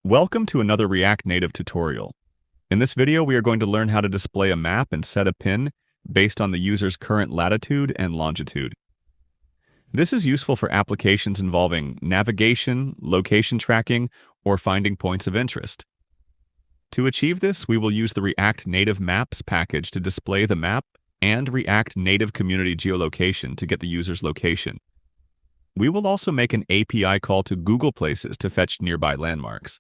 Welcome to another React Native tutorial. In this video, we are going to learn how to display a map and set a pin based on the user's current latitude and longitude. This is useful for applications involving navigation, location tracking, or finding points of interest. To achieve this, we will use the React Native Maps package to display the map and React Native Community Geolocation to get the user's location. We will also make an API call to Google Places to fetch nearby landmarks.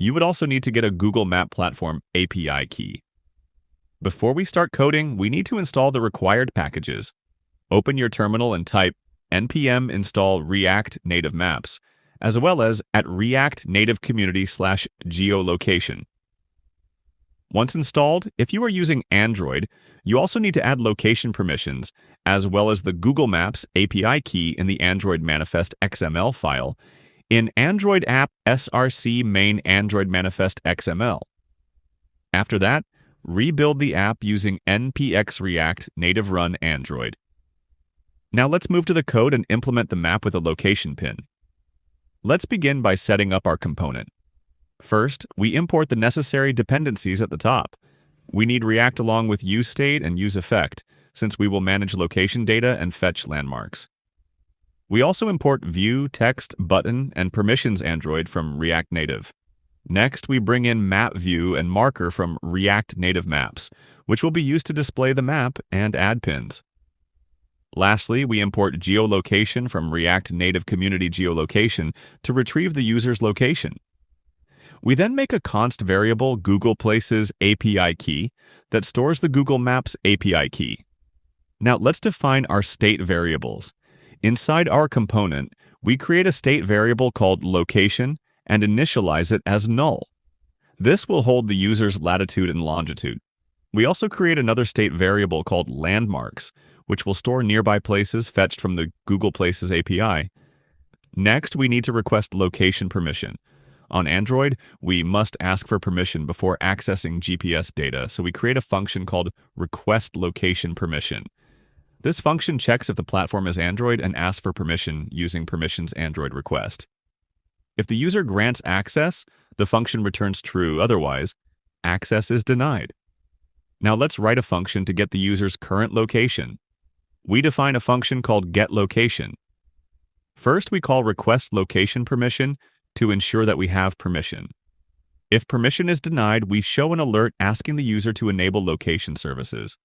You would also need to get a Google Map Platform API key. Before we start coding, we need to install the required packages. Open your terminal and type npm install React Native Maps, as well as at React Native Community/geolocation. Once installed, if you are using Android, you also need to add location permissions, as well as the Google Maps API key in the Android manifest XML file in Android app src main Android manifest XML. After that, rebuild the app using npx react native run Android. Now let's move to the code and implement the map with a location pin. Let's begin by setting up our component. First, we import the necessary dependencies at the top. We need React along with useState and useEffect, since we will manage location data and fetch landmarks. We also import View, Text, Button, and Permissions Android from React Native. Next, we bring in Map View and Marker from React Native Maps, which will be used to display the map and add pins. Lastly, we import Geolocation from React Native Community Geolocation to retrieve the user's location. We then make a const variable Google Places API key that stores the Google Maps API key. Now let's define our state variables. Inside our component, we create a state variable called location and initialize it as null. This will hold the user's latitude and longitude. We also create another state variable called landmarks, which will store nearby places fetched from the Google Places API. Next, we need to request location permission. On Android, we must ask for permission before accessing GPS data, so we create a function called requestLocationPermission. This function checks if the platform is Android and asks for permission using permissions Android request. If the user grants access, the function returns true. Otherwise, access is denied. Now let's write a function to get the user's current location. We define a function called getLocation. First, we call requestLocationPermission to ensure that we have permission. If permission is denied, we show an alert asking the user to enable location services.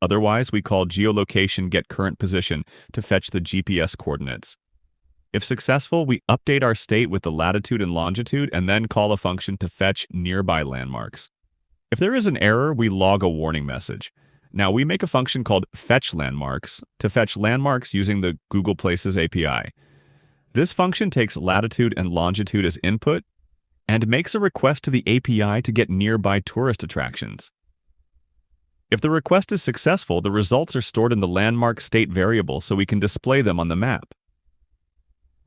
Otherwise, we call geolocation getCurrentPosition to fetch the GPS coordinates. If successful, we update our state with the latitude and longitude and then call a function to fetch nearby landmarks. If there is an error, we log a warning message. Now we make a function called fetchLandmarks to fetch landmarks using the Google Places API. This function takes latitude and longitude as input and makes a request to the API to get nearby tourist attractions. If the request is successful, the results are stored in the landmark state variable so we can display them on the map.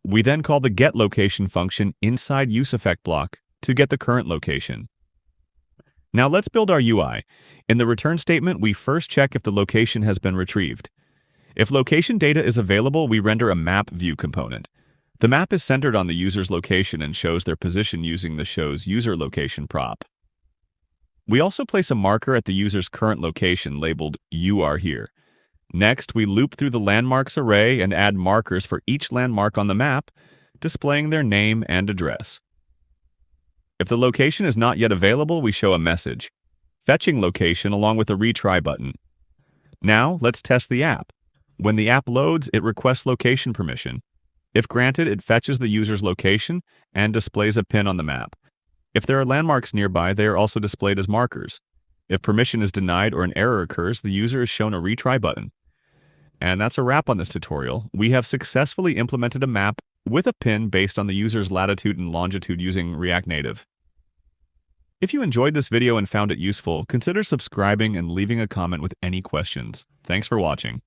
We then call the getLocation function inside useEffect block to get the current location. Now let's build our UI. In the return statement, we first check if the location has been retrieved. If location data is available, we render a map view component. The map is centered on the user's location and shows their position using the showsUserLocation prop. We also place a marker at the user's current location labeled "You are here." Next, we loop through the landmarks array and add markers for each landmark on the map, displaying their name and address. If the location is not yet available, we show a message, fetching location along with a retry button. Now, let's test the app. When the app loads, it requests location permission. If granted, it fetches the user's location and displays a pin on the map. If there are landmarks nearby, they are also displayed as markers. If permission is denied or an error occurs, the user is shown a retry button. And that's a wrap on this tutorial. We have successfully implemented a map with a pin based on the user's latitude and longitude using React Native. If you enjoyed this video and found it useful, consider subscribing and leaving a comment with any questions. Thanks for watching.